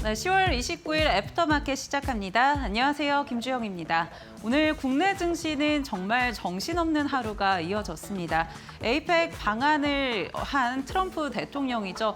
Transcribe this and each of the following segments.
네, 10월 29일 애프터마켓 시작합니다. 안녕하세요. 김주영입니다. 오늘 국내 증시는 정말 정신없는 하루가 이어졌습니다. 에이펙 방한을 한 트럼프 대통령이죠.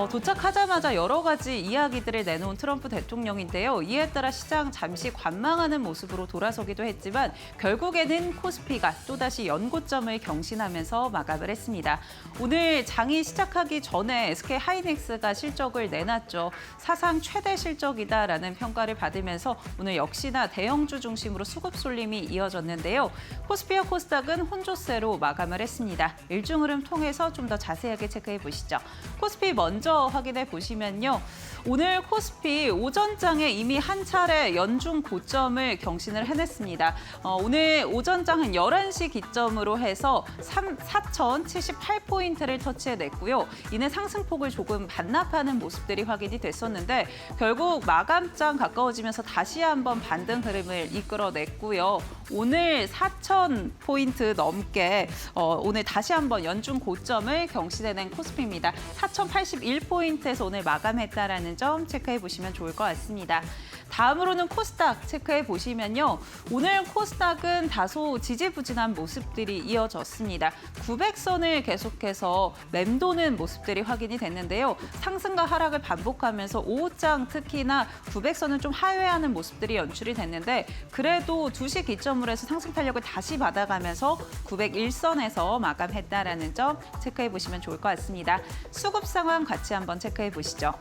도착하자마자 여러 가지 이야기들을 내놓은 트럼프 대통령인데요. 이에 따라 시장 잠시 관망하는 모습으로 돌아서기도 했지만 결국에는 코스피가 또다시 연고점을 경신하면서 마감을 했습니다. 오늘 장이 시작하기 전에 SK 하이닉스가 실적을 내놨죠. 사상 최대 실적이다라는 평가를 받으면서 오늘 역시나 대형주 중심으로 수급 쏠림이 이어졌는데요. 코스피와 코스닥은 혼조세로 마감을 했습니다. 일중 흐름 통해서 좀 더 자세하게 체크해 보시죠. 코스피 먼저 확인해 보시면요. 오늘 코스피 오전장에 이미 한 차례 연중 고점을 경신을 해냈습니다. 오늘 오전장 한 11시 기점으로 해서 4,078포인트를 터치해냈고요. 이내 상승폭을 조금 반납하는 모습들이 확인이 됐었는데 결국 마감장 가까워지면서 다시 한번 반등 흐름을 이끌어냈고요. 오늘 4,000포인트 넘게 오늘 다시 한번 연중 고점을 경신해낸 코스피입니다. 4,081포인트에서 오늘 마감했다라는 점 체크해 보시면 좋을 것 같습니다. 다음으로는 코스닥 체크해 보시면요. 오늘 코스닥은 다소 지지부진한 모습들이 이어졌습니다. 900선을 계속해서 맴도는 모습들이 확인이 됐는데요. 상승과 하락을 반복하면서 오후장 특히나 900선을 좀 하회하는 모습들이 연출이 됐는데 그래도 2시 기점으로 해서 상승 탄력을 다시 받아가면서 901선에서 마감했다라는 점 체크해 보시면 좋을 것 같습니다. 수급 상황 같이 한번 체크해 보시죠.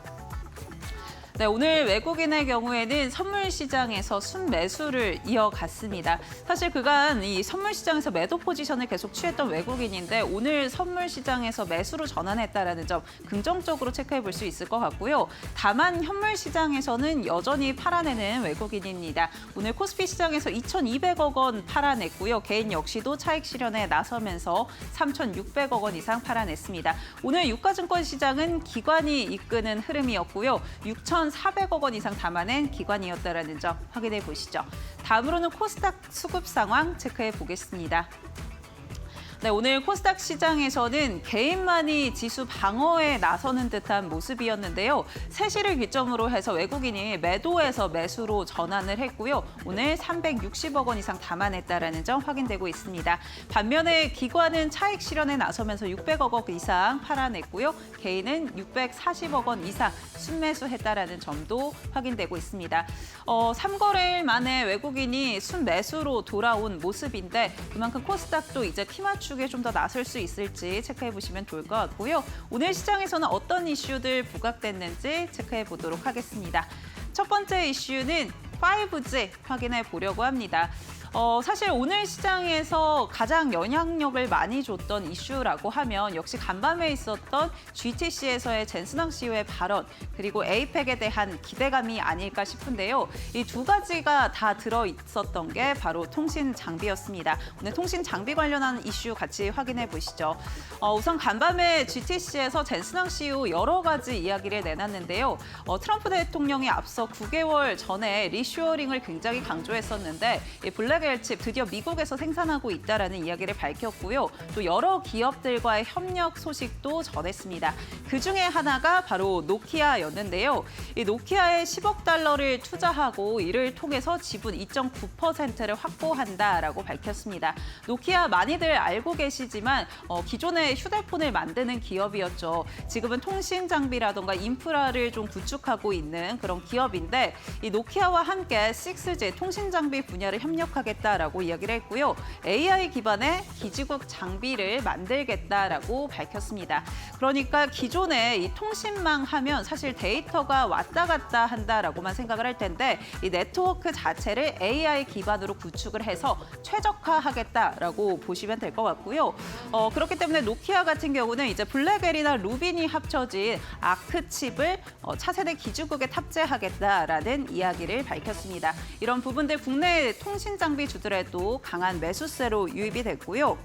네, 오늘 외국인의 경우에는 선물 시장에서 순매수를 이어갔습니다. 사실 그간 이 선물 시장에서 매도 포지션을 계속 취했던 외국인인데 오늘 선물 시장에서 매수로 전환했다라는 점 긍정적으로 체크해 볼 수 있을 것 같고요. 다만 현물 시장에서는 여전히 팔아내는 외국인입니다. 오늘 코스피 시장에서 2,200억 원 팔아냈고요. 개인 역시도 차익 실현에 나서면서 3,600억 원 이상 팔아냈습니다. 오늘 유가증권 시장은 기관이 이끄는 흐름이었고요. 6,400억 원 이상 담아낸 기관이었다라는 점 확인해 보시죠. 다음으로는 코스닥 수급 상황 체크해 보겠습니다. 네, 오늘 코스닥 시장에서는 개인만이 지수 방어에 나서는 듯한 모습이었는데요. 3시를 기점으로 해서 외국인이 매도에서 매수로 전환을 했고요. 오늘 360억 원 이상 담아냈다라는 점 확인되고 있습니다. 반면에 기관은 차익 실현에 나서면서 600억 원 이상 팔아냈고요. 개인은 640억 원 이상 순매수했다라는 점도 확인되고 있습니다. 3거래일 만에 외국인이 순매수로 돌아온 모습인데 그만큼 코스닥도 이제 키 맞추기에 좀 더 나설 수 있을지 체크해 보시면 좋을 것 같고요. 오늘 시장에서는 어떤 이슈들 부각됐는지 체크해 보도록 하겠습니다. 첫 번째 이슈는 5G 확인해 보려고 합니다. 사실 오늘 시장에서 가장 영향력을 많이 줬던 이슈라고 하면 역시 간밤에 있었던 GTC에서의 젠스낭 CEO의 발언 그리고 에이펙에 대한 기대감이 아닐까 싶은데요. 이 두 가지가 다 들어있었던 게 바로 통신 장비였습니다. 오늘 통신 장비 관련한 이슈 같이 확인해 보시죠. 우선 간밤에 GTC에서 젠스낭 CEO 여러 가지 이야기를 내놨는데요. 트럼프 대통령이 앞서 9개월 전에 리쇼어링을 굉장히 강조했었는데 이 블랙 칩 드디어 미국에서 생산하고 있다라는 이야기를 밝혔고요. 또 여러 기업들과의 협력 소식도 전했습니다. 그중에 하나가 바로 노키아였는데요. 이 노키아에 10억 달러를 투자하고 이를 통해서 지분 2.9%를 확보한다라고 밝혔습니다. 노키아 많이들 알고 계시지만 기존에 휴대폰을 만드는 기업이었죠. 지금은 통신 장비라던가 인프라를 좀 구축하고 있는 그런 기업인데 이 노키아와 함께 6G 통신 장비 분야를 협력하겠다라고 이야기를 했고요. AI 기반의 기지국 장비를 만들겠다라고 밝혔습니다. 그러니까 기존에 이 통신망 하면 사실 데이터가 왔다 갔다 한다라고만 생각을 할 텐데 이 네트워크 자체를 AI 기반으로 구축을 해서 최적화하겠다라고 보시면 될 것 같고요. 그렇기 때문에 노키아 같은 경우는 이제 블랙베리나 루빈이 합쳐진 아크 칩을 차세대 기지국에 탑재하겠다라는 이야기를 밝혔습니다. 이런 부분들 국내 통신 장비 주들에도 강한 매수세로 유입이 됐고요.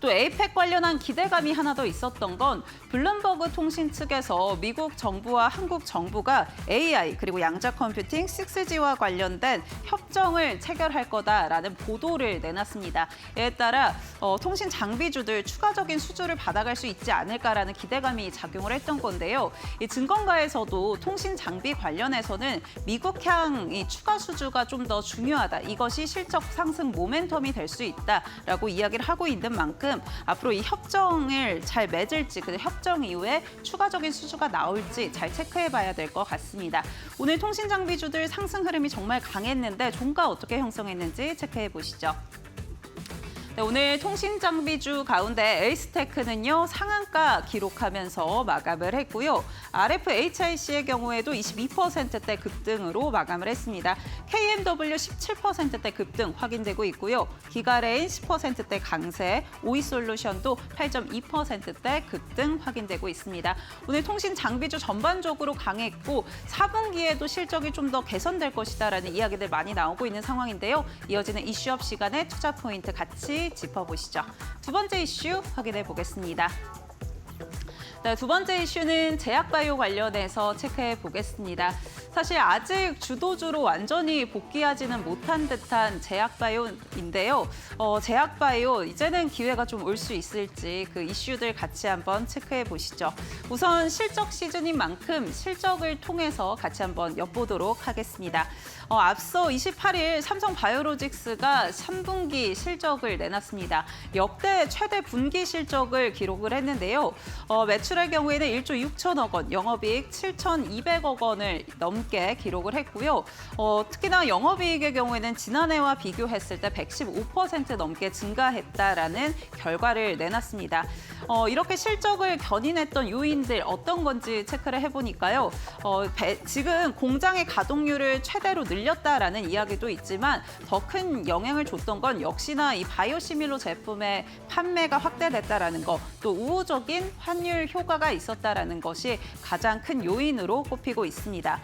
또 에이펙 관련한 기대감이 하나 더 있었던 건 블룸버그 통신 측에서 미국 정부와 한국 정부가 AI 그리고 양자 컴퓨팅 6G와 관련된 협정을 체결할 거다라는 보도를 내놨습니다. 이에 따라 통신 장비주들 추가적인 수주를 받아갈 수 있지 않을까라는 기대감이 작용을 했던 건데요. 이 증권가에서도 통신 장비 관련해서는 미국향 이 추가 수주가 좀 더 중요하다. 이것이 실적 상승 모멘텀이 될 수 있다라고 이야기를 하고 있는 만큼 앞으로 이 협정을 잘 맺을지, 그 협정 이후에 추가적인 수주가 나올지 잘 체크해봐야 될 것 같습니다. 오늘 통신 장비주들 상승 흐름이 정말 강했는데 종가 어떻게 형성했는지 체크해 보시죠. 네, 오늘 통신 장비주 가운데 에이스테크는요 상한가 기록하면서 마감을 했고요. RFHIC의 경우에도 22%대 급등으로 마감을 했습니다. KMW 17%대 급등 확인되고 있고요. 기가레인 10%대 강세, 오이솔루션도 8.2%대 급등 확인되고 있습니다. 오늘 통신 장비주 전반적으로 강했고 4분기에도 실적이 좀 더 개선될 것이다라는 이야기들 많이 나오고 있는 상황인데요. 이어지는 이슈업 시간에 투자 포인트 같이 짚어보시죠. 두 번째 이슈 확인해 보겠습니다. 네, 두 번째 이슈는 제약바이오 관련해서 체크해 보겠습니다. 사실 아직 주도주로 완전히 복귀하지는 못한 듯한 제약바이오인데요. 제약바이오 이제는 기회가 좀 올 수 있을지 그 이슈들 같이 한번 체크해 보시죠. 우선 실적 시즌인 만큼 실적을 통해서 같이 한번 엿보도록 하겠습니다. 앞서 28일 삼성바이오로직스가 3분기 실적을 내놨습니다. 역대 최대 분기 실적을 기록을 했는데요. 매출의 경우에는 1조 6천억 원, 영업이익 7,200억 원을 넘게 기록을 했고요. 특히나 영업이익의 경우에는 지난해와 비교했을 때 115% 넘게 증가했다라는 결과를 내놨습니다. 이렇게 실적을 견인했던 요인들 어떤 건지 체크를 해보니까요. 지금 공장의 가동률을 최대로 늘렸다라는 이야기도 있지만 더 큰 영향을 줬던 건 역시나 이 바이오시밀러 제품의 판매가 확대됐다라는 거, 또 우호적인 환율 효과가 있었다라는 것이 가장 큰 요인으로 꼽히고 있습니다.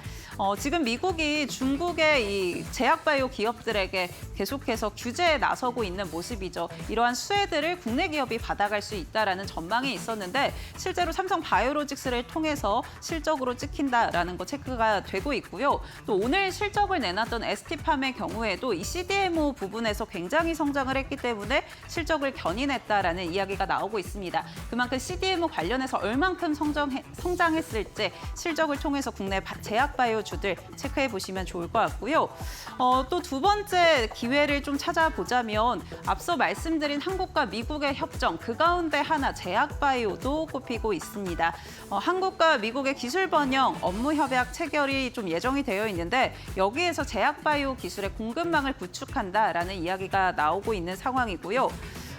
지금 미국이 중국의 이 제약바이오 기업들에게 계속해서 규제에 나서고 있는 모습이죠. 이러한 수혜들을 국내 기업이 받아갈 수 있다라는 전망이 있었는데 실제로 삼성바이오로직스를 통해서 실적으로 찍힌다라는 거 체크가 되고 있고요. 또 오늘 실적을 내놨던 ST팜의 경우에도 이 CDMO 부분에서 굉장히 성장을 했기 때문에 실적을 견인했다라는 이야기가 나오고 있습니다. 그만큼 CDMO 관련해서 얼만큼 성장했을지 실적을 통해서 국내 제약바이오주들 체크해 보시면 좋을 것 같고요. 또 두 번째 기회를 좀 찾아보자면 앞서 말씀드린 한국과 미국의 협정, 그 가운데 하나 제약바이오도 꼽히고 있습니다. 한국과 미국의 기술 번영, 업무 협약 체결이 좀 예정이 되어 있는데 여기에서 제약바이오 기술의 공급망을 구축한다라는 이야기가 나오고 있는 상황이고요.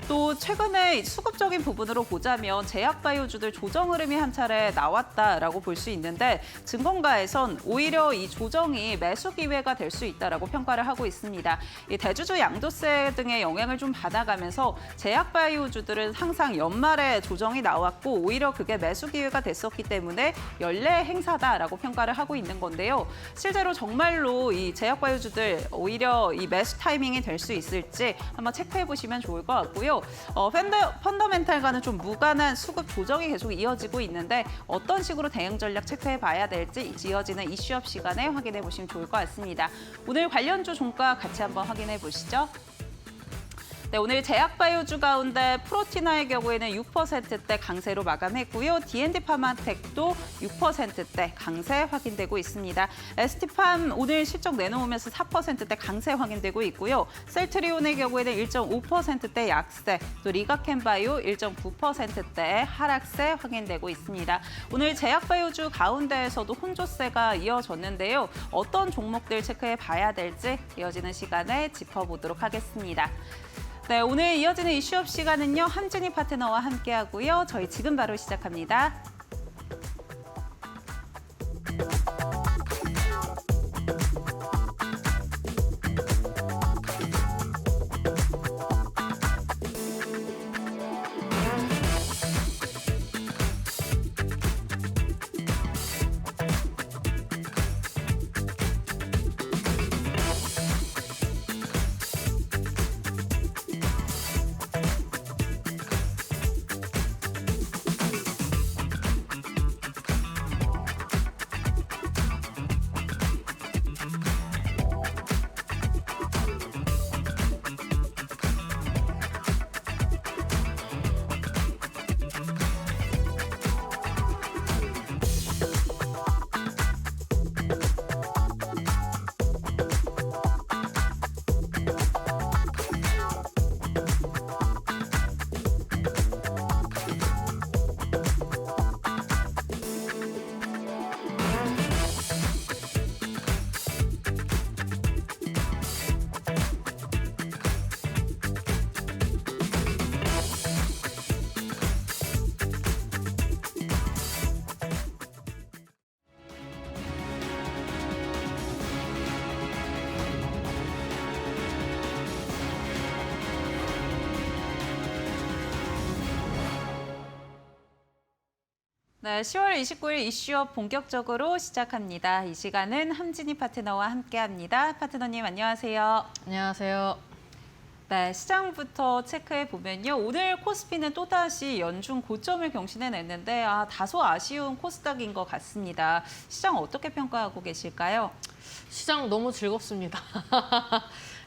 또 최근에 수급적인 부분으로 보자면 제약바이오주들 조정 흐름이 한 차례 나왔다라고 볼 수 있는데 증권가에선 오히려 이 조정이 매수 기회가 될 수 있다라고 평가를 하고 있습니다. 이 대주주 양도세 등의 영향을 좀 받아가면서 제약바이오주들은 항상 연말에 조정이 나왔고 오히려 그게 매수 기회가 됐었기 때문에 연례 행사다라고 평가를 하고 있는 건데요. 실제로 정말로 이 제약바이오주들 오히려 이 매수 타이밍이 될 수 있을지 한번 체크해 보시면 좋을 것 같고요. 펀더멘탈과는 좀 무관한 수급 조정이 계속 이어지고 있는데 어떤 식으로 대응 전략 체크해 봐야 될지 이어지는 이슈업 시간에 확인해 보시면 좋을 것 같습니다. 오늘 관련주 종가 같이 한번 확인해 보시죠. 네, 오늘 제약바이오주 가운데 프로티나의 경우에는 6%대 강세로 마감했고요. D&D 파마텍도 6%대 강세 확인되고 있습니다. ST팜 오늘 실적 내놓으면서 4%대 강세 확인되고 있고요. 셀트리온의 경우에는 1.5%대 약세, 또 리가켄바이오 1.9%대 하락세 확인되고 있습니다. 오늘 제약바이오주 가운데에서도 혼조세가 이어졌는데요. 어떤 종목들 체크해 봐야 될지 이어지는 시간에 짚어보도록 하겠습니다. 네, 오늘 이어지는 이슈업 시간은요. 함준희 파트너와 함께하고요. 저희 지금 바로 시작합니다. 네, 10월 29일 이슈업 본격적으로 시작합니다. 이 시간은 함진희 파트너와 함께합니다. 파트너님 안녕하세요. 안녕하세요. 네, 시장부터 체크해 보면요. 오늘 코스피는 또다시 연중 고점을 경신해냈는데 다소 아쉬운 코스닥인 것 같습니다. 시장 어떻게 평가하고 계실까요? 시장 너무 즐겁습니다.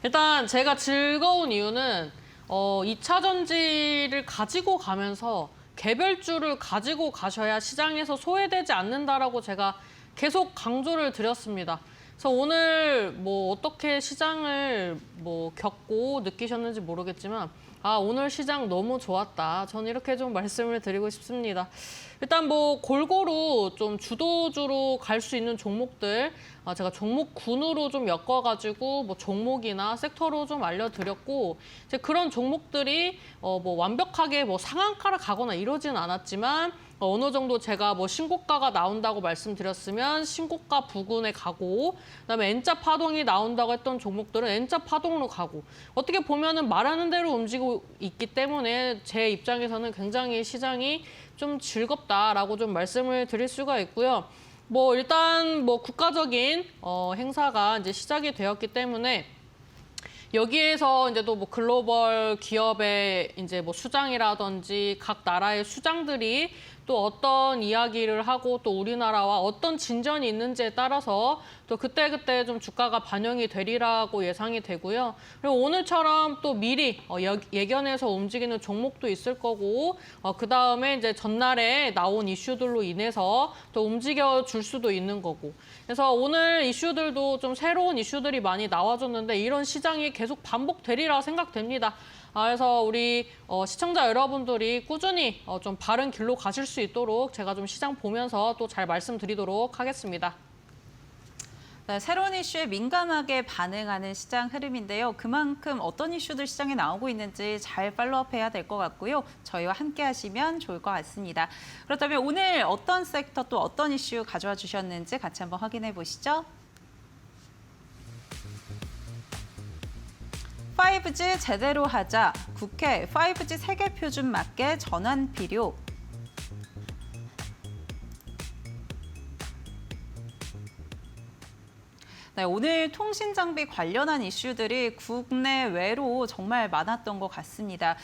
일단 제가 즐거운 이유는 2차 전지를 가지고 가면서 개별주를 가지고 가셔야 시장에서 소외되지 않는다라고 제가 계속 강조를 드렸습니다. 그래서 오늘 뭐 어떻게 시장을 겪고 느끼셨는지 모르겠지만 오늘 시장 너무 좋았다. 저는 이렇게 좀 말씀을 드리고 싶습니다. 일단 골고루 좀 주도주로 갈 수 있는 종목들 제가 종목군으로 좀 엮어가지고 종목이나 섹터로 좀 알려드렸고 이제 그런 종목들이 완벽하게 상한가를 가거나 이러진 않았지만 어느 정도 제가 신고가가 나온다고 말씀드렸으면 신고가 부근에 가고 그다음에 N자 파동이 나온다고 했던 종목들은 N자 파동으로 가고 어떻게 보면은 말하는 대로 움직이고 있기 때문에 제 입장에서는 굉장히 시장이 좀 즐겁다라고 좀 말씀을 드릴 수가 있고요. 일단 국가적인 행사가 이제 시작이 되었기 때문에 여기에서 이제 또 글로벌 기업의 이제 수장이라든지 각 나라의 수장들이 또 어떤 이야기를 하고 또 우리나라와 어떤 진전이 있는지에 따라서 또 그때그때 좀 주가가 반영이 되리라고 예상이 되고요. 그리고 오늘처럼 또 미리 예견해서 움직이는 종목도 있을 거고 그다음에 이제 전날에 나온 이슈들로 인해서 또 움직여 줄 수도 있는 거고. 그래서 오늘 이슈들도 좀 새로운 이슈들이 많이 나와줬는데 이런 시장이 계속 반복되리라 생각됩니다. 그래서 우리 시청자 여러분들이 꾸준히 좀 바른 길로 가실 수 있도록 제가 좀 시장 보면서 또 잘 말씀드리도록 하겠습니다. 네, 새로운 이슈에 민감하게 반응하는 시장 흐름인데요. 그만큼 어떤 이슈들 시장에 나오고 있는지 잘 팔로우업해야 될 것 같고요. 저희와 함께 하시면 좋을 것 같습니다. 그렇다면 오늘 어떤 섹터 또 어떤 이슈 가져와 주셨는지 같이 한번 확인해 보시죠. 5G 제대로 하자. 국회 5G 세계 표준 맞게 전환 필요. 네, 오늘 통신 장비 관련한 이슈들이 국내외로 정말 많았던 것 같습니다.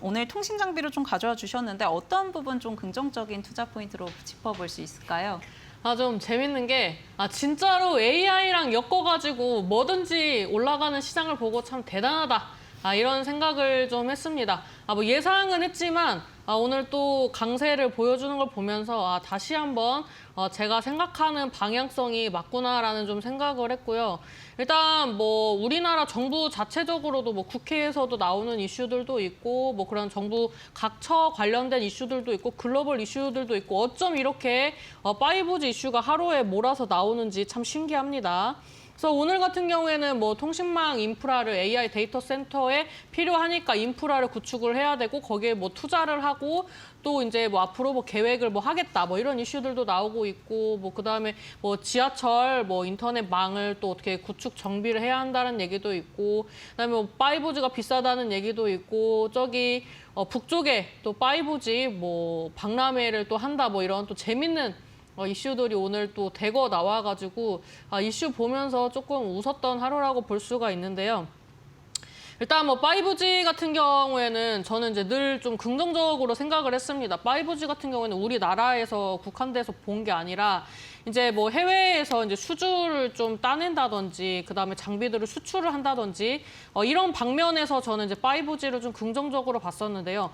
오늘 통신 장비로 좀 가져와 주셨는데 어떤 부분 좀 긍정적인 투자 포인트로 짚어볼 수 있을까요? 좀 재밌는 게 진짜로 AI랑 엮어가지고 뭐든지 올라가는 시장을 보고 참 대단하다. 이런 생각을 좀 했습니다. 예상은 했지만 오늘 또 강세를 보여주는 걸 보면서 다시 한번 제가 생각하는 방향성이 맞구나라는 좀 생각을 했고요. 일단 우리나라 정부 자체적으로도 국회에서도 나오는 이슈들도 있고 그런 정부 각처 관련된 이슈들도 있고 글로벌 이슈들도 있고 어쩜 이렇게 5G 이슈가 하루에 몰아서 나오는지 참 신기합니다. 그래서 오늘 같은 경우에는 통신망 인프라를 AI 데이터 센터에 필요하니까 인프라를 구축을 해야 되고 거기에 투자를 하고 또 이제 앞으로 계획을 하겠다 이런 이슈들도 나오고 있고 그다음에 지하철 인터넷망을 또 어떻게 구축 정비를 해야 한다는 얘기도 있고 그다음에 5G가 비싸다는 얘기도 있고 저기 북쪽에 또 5G 박람회를 또 한다 이런 또 재밌는 이슈들이 오늘 또 대거 나와가지고 이슈 보면서 조금 웃었던 하루라고 볼 수가 있는데요. 일단 5G 같은 경우에는 저는 이제 늘 좀 긍정적으로 생각을 했습니다. 5G 같은 경우에는 우리나라에서 국한돼서 본 게 아니라 이제 해외에서 이제 수주를 좀 따낸다든지 그다음에 장비들을 수출을 한다든지 이런 방면에서 저는 이제 5G를 좀 긍정적으로 봤었는데요.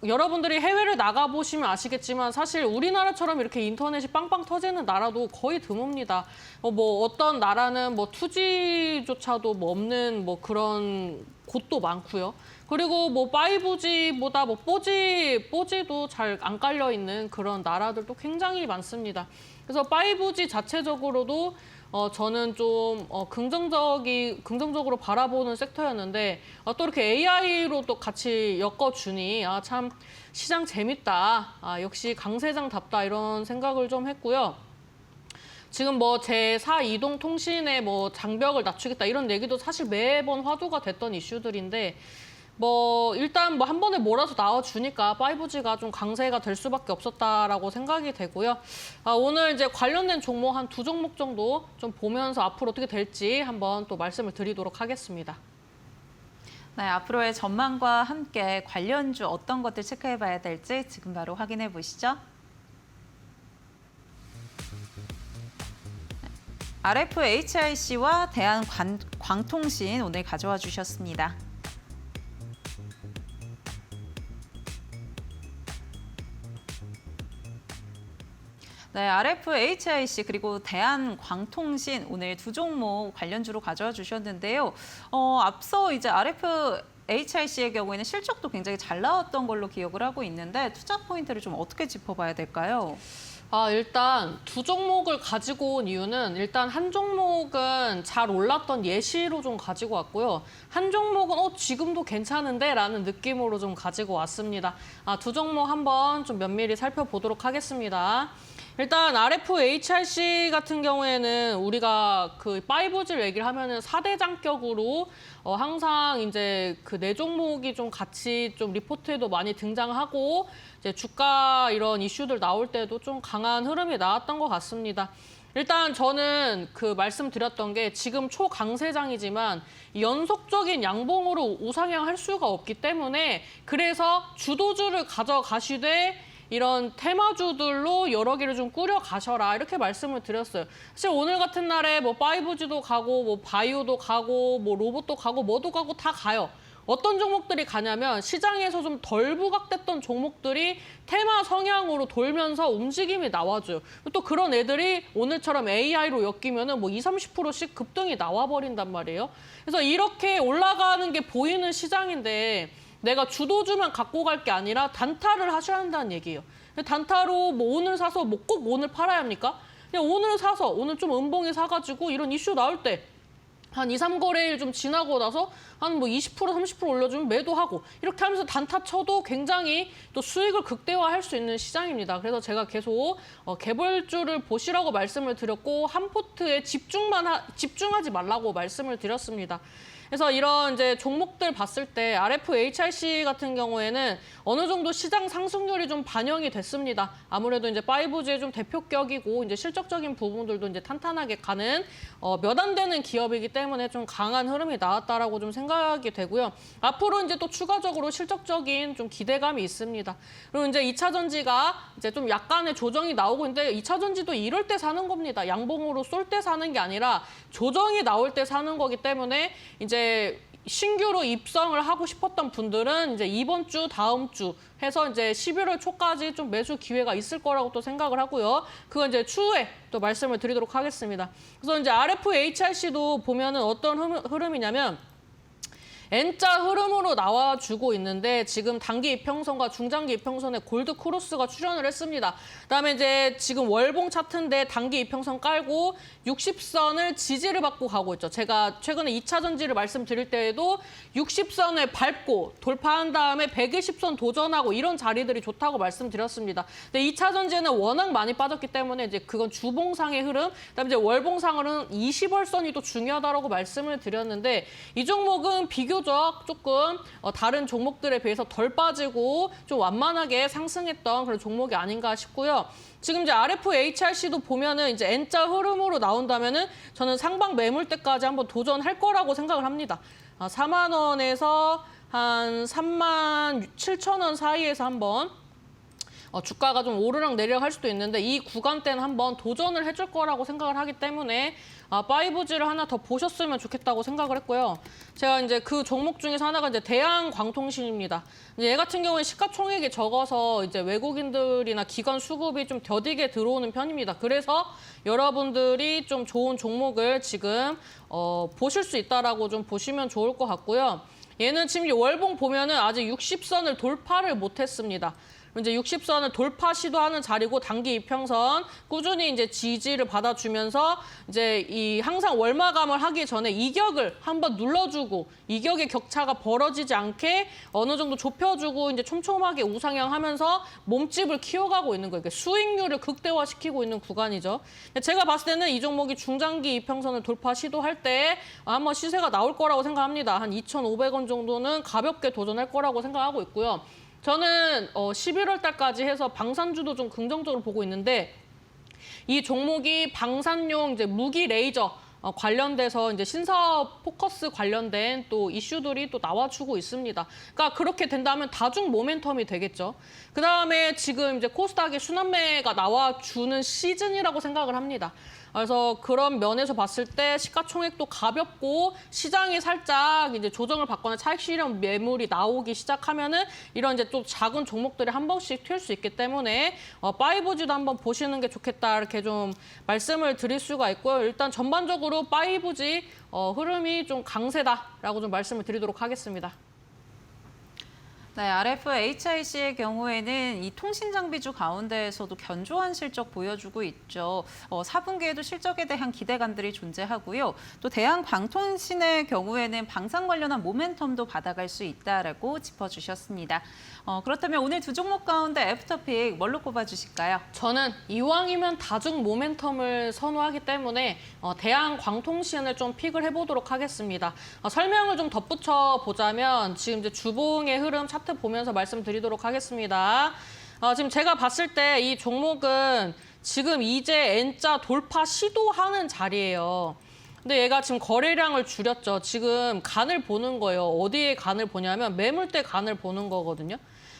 여러분들이 해외를 나가보시면 아시겠지만 사실 우리나라처럼 이렇게 인터넷이 빵빵 터지는 나라도 거의 드뭅니다. 어떤 나라는 2G조차도 없는 그런 곳도 많고요. 그리고 5G보다 4G도 잘 안 깔려 있는 그런 나라들도 굉장히 많습니다. 그래서 5G 자체적으로도 저는 좀 긍정적으로 바라보는 섹터였는데 또 이렇게 AI로 또 같이 엮어주니 참 시장 재밌다. 역시 강세장답다 이런 생각을 좀 했고요. 지금 제4 이동통신의 장벽을 낮추겠다 이런 얘기도 사실 매번 화두가 됐던 이슈들인데 일단 한 번에 몰아서 나와주니까 5G가 좀 강세가 될 수밖에 없었다라고 생각이 되고요. 오늘 이제 관련된 종목 한 2종목 정도 좀 보면서 앞으로 어떻게 될지 한번 또 말씀을 드리도록 하겠습니다. 네, 앞으로의 전망과 함께 관련주 어떤 것들 체크해봐야 될지 지금 바로 확인해 보시죠. RFHIC와 대한광통신 오늘 가져와 주셨습니다. 네, RFHIC 그리고 대한광통신 오늘 2종목 관련주로 가져와 주셨는데요. 앞서 이제 RFHIC의 경우에는 실적도 굉장히 잘 나왔던 걸로 기억을 하고 있는데 투자 포인트를 좀 어떻게 짚어봐야 될까요? 일단 2종목을 가지고 온 이유는 일단 한 종목은 잘 올랐던 예시로 좀 가지고 왔고요. 한 종목은 지금도 괜찮은데 라는 느낌으로 좀 가지고 왔습니다. 2종목 한번 좀 면밀히 살펴보도록 하겠습니다. 일단 RFHIC 같은 경우에는 우리가 그 5G를 얘기를 하면은 4대장격으로 항상 이제 그 4종목이 좀 같이 좀 리포트에도 많이 등장하고 이제 주가 이런 이슈들 나올 때도 좀 강한 흐름이 나왔던 것 같습니다. 일단 저는 그 말씀드렸던 게 지금 초강세장이지만 연속적인 양봉으로 우상향할 수가 없기 때문에 그래서 주도주를 가져가시되 이런 테마주들로 여러 개를 좀 꾸려 가셔라 이렇게 말씀을 드렸어요. 사실 오늘 같은 날에 5G도 가고 바이오도 가고 로봇도 가고 뭐도 가고 다 가요. 어떤 종목들이 가냐면 시장에서 좀 덜 부각됐던 종목들이 테마 성향으로 돌면서 움직임이 나와줘요. 또 그런 애들이 오늘처럼 AI로 엮이면은 20, 30%씩 급등이 나와버린단 말이에요. 그래서 이렇게 올라가는 게 보이는 시장인데 내가 주도주만 갖고 갈 게 아니라 단타를 하셔야 한다는 얘기예요. 단타로 오늘 사서 꼭 오늘 팔아야 합니까? 그냥 오늘 사서 오늘 좀 음봉에 사가지고 이런 이슈 나올 때 한 2, 3거래일 좀 지나고 나서 한 20%, 30% 올려주면 매도하고 이렇게 하면서 단타 쳐도 굉장히 또 수익을 극대화할 수 있는 시장입니다. 그래서 제가 계속 개별주를 보시라고 말씀을 드렸고 한 포트에 집중하지 말라고 말씀을 드렸습니다. 그래서 이런 이제 종목들 봤을 때 RFHIC 같은 경우에는 어느 정도 시장 상승률이 좀 반영이 됐습니다. 아무래도 이제 5G의 좀 대표격이고 이제 실적적인 부분들도 이제 탄탄하게 가는 몇 안 되는 기업이기 때문에 좀 강한 흐름이 나왔다라고 좀 생각이 되고요. 앞으로 이제 또 추가적으로 실적적인 좀 기대감이 있습니다. 그리고 이제 2차 전지가 이제 좀 약간의 조정이 나오고 있는데 2차 전지도 이럴 때 사는 겁니다. 양봉으로 쏠 때 사는 게 아니라 조정이 나올 때 사는 거기 때문에 이제 신규로 입성을 하고 싶었던 분들은 이제 이번 주, 다음 주 해서 이제 11월 초까지 좀 매수 기회가 있을 거라고 또 생각을 하고요. 그건 이제 추후에 또 말씀을 드리도록 하겠습니다. 그래서 이제 RFHIC도 보면은 어떤 흐름이냐면 N자 흐름으로 나와주고 있는데 지금 단기 이평선과 중장기 이평선에 골드 크로스가 출현을 했습니다. 그다음에 이제 지금 월봉 차트인데 단기 이평선 깔고 60선을 지지를 받고 가고 있죠. 제가 최근에 2차 전지를 말씀드릴 때에도 60선을 밟고 돌파한 다음에 120선 도전하고 이런 자리들이 좋다고 말씀드렸습니다. 근데 2차 전지는 워낙 많이 빠졌기 때문에 이제 그건 주봉상의 흐름, 그다음에 이제 월봉상으로는 20월선이 또 중요하다라고 말씀을 드렸는데 이 종목은 비교적 조금 다른 종목들에 비해서 덜 빠지고 좀 완만하게 상승했던 그런 종목이 아닌가 싶고요. 지금 이제 RFHIC도 보면은 이제 N자 흐름으로 나온다면은 저는 상방 매물대까지 한번 도전할 거라고 생각을 합니다. 4만 원에서 한 3만 7천 원 사이에서 한번 주가가 좀 오르락 내리락 할 수도 있는데 이 구간대는 한번 도전을 해줄 거라고 생각을 하기 때문에 5G를 하나 더 보셨으면 좋겠다고 생각을 했고요. 제가 이제 그 종목 중에서 하나가 이제 대한광통신입니다. 이제 얘 같은 경우는 시가총액이 적어서 이제 외국인들이나 기관 수급이 좀 더디게 들어오는 편입니다. 그래서 여러분들이 좀 좋은 종목을 지금 보실 수 있다라고 좀 보시면 좋을 것 같고요. 얘는 지금 월봉 보면은 아직 60선을 돌파를 못했습니다. 이제 60선을 돌파 시도하는 자리고 단기 이평선 꾸준히 이제 지지를 받아주면서 이제 이 항상 월마감을 하기 전에 이격을 한번 눌러주고 이격의 격차가 벌어지지 않게 어느 정도 좁혀주고 이제 촘촘하게 우상향하면서 몸집을 키워가고 있는 거예요. 수익률을 극대화시키고 있는 구간이죠. 제가 봤을 때는 이 종목이 중장기 이평선을 돌파 시도할 때 한번 시세가 나올 거라고 생각합니다. 한 2,500원 정도는 가볍게 도전할 거라고 생각하고 있고요. 저는 11월 달까지 해서 방산주도 좀 긍정적으로 보고 있는데 이 종목이 방산용 이제 무기 레이저 관련돼서 이제 신사업 포커스 관련된 또 이슈들이 또 나와주고 있습니다. 그러니까 그렇게 된다면 다중 모멘텀이 되겠죠. 그다음에 지금 이제 코스닥의 순환매가 나와주는 시즌이라고 생각을 합니다. 그래서 그런 면에서 봤을 때 시가총액도 가볍고 시장이 살짝 이제 조정을 받거나 차익 실현 매물이 나오기 시작하면은 이런 이제 좀 작은 종목들이 한 번씩 튈 수 있기 때문에 파이브지도 한번 보시는 게 좋겠다 이렇게 좀 말씀을 드릴 수가 있고요. 일단 전반적으로 파이브지 흐름이 좀 강세다라고 좀 말씀을 드리도록 하겠습니다. 네, RFHIC의 경우에는 이 통신 장비주 가운데에서도 견조한 실적 보여주고 있죠. 4분기에도 실적에 대한 기대감들이 존재하고요. 또 대한광통신의 경우에는 방산 관련한 모멘텀도 받아갈 수 있다라고 짚어주셨습니다. 그렇다면 오늘 두 종목 가운데 애프터픽 뭘로 꼽아주실까요? 저는 이왕이면 다중 모멘텀을 선호하기 때문에 대한광통신을 좀 픽을 해보도록 하겠습니다. 설명을 좀 덧붙여 보자면 지금 이제 주봉의 흐름 차트 보면서 말씀드리도록 하겠습니다. 지금 제가 봤을 때 이 종목은 지금 이제 N자 돌파 시도하는 자리예요. 근데 얘가 지금 거래량을 줄였죠. 지금 간을 보는 거예요. 어디에 간을 보냐면 매물대 간을 보는 거거든요.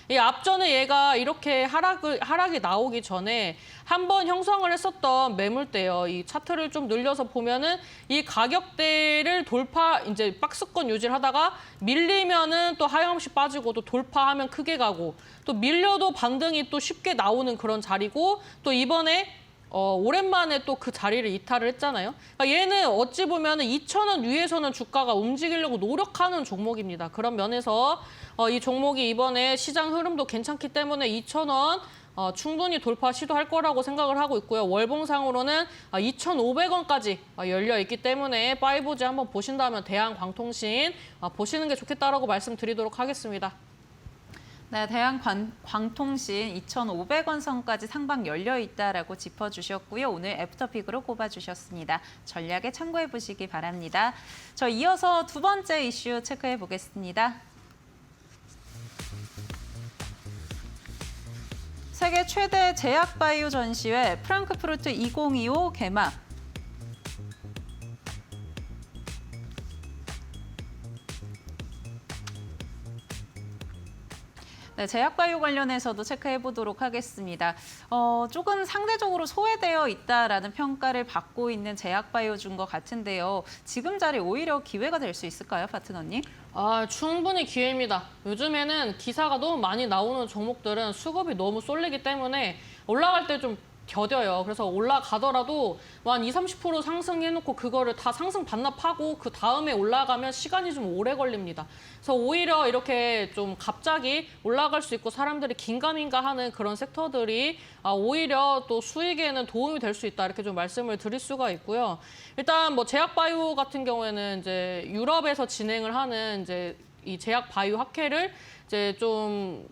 이 앞전에 얘가 이렇게 하락이 나오기 전에 한번 형성을 했었던 매물대요. 이 차트를 좀 늘려서 보면은 이 가격대를 돌파, 이제 박스권 유지를 하다가 밀리면은 또 하염없이 빠지고 또 돌파하면 크게 가고 또 밀려도 반등이 또 쉽게 나오는 그런 자리고 또 이번에 오랜만에 또 그 자리를 이탈을 했잖아요. 그러니까 얘는 어찌 보면 2,000원 위에서는 주가가 움직이려고 노력하는 종목입니다. 그런 면에서 이 종목이 이번에 시장 흐름도 괜찮기 때문에 2,000원 충분히 돌파 시도할 거라고 생각을 하고 있고요. 월봉상으로는 2,500원까지 열려 있기 때문에 파이브지 한번 보신다면 대한광통신 보시는 게 좋겠다라고 말씀드리도록 하겠습니다. 네, 대한광통신 2,500원 선까지 상방 열려 있다라고 짚어주셨고요. 오늘 애프터픽으로 꼽아주셨습니다. 전략에 참고해 보시기 바랍니다. 저 이어서 두 번째 이슈 체크해 보겠습니다. 세계 최대 제약바이오 전시회 프랑크푸르트 2025 개막. 네, 제약바이오 관련해서도 체크해 보도록 하겠습니다. 조금 상대적으로 소외되어 있다라는 평가를 받고 있는 제약바이오주인 것 같은데요. 지금 자리 오히려 기회가 될 수 있을까요, 파트너님? 충분히 기회입니다. 요즘에는 기사가 너무 많이 나오는 종목들은 수급이 너무 쏠리기 때문에 올라갈 때 좀 겨뎌요. 그래서 올라가더라도 한 20, 30% 상승해놓고 그거를 다 상승 반납하고 그 다음에 올라가면 시간이 좀 오래 걸립니다. 그래서 오히려 이렇게 좀 갑자기 올라갈 수 있고 사람들이 긴가민가 하는 그런 섹터들이 오히려 또 수익에는 도움이 될 수 있다 이렇게 좀 말씀을 드릴 수가 있고요. 일단 뭐 제약바이오 같은 경우에는 이제 유럽에서 진행을 하는 이제 이 제약바이오 학회를 이제 좀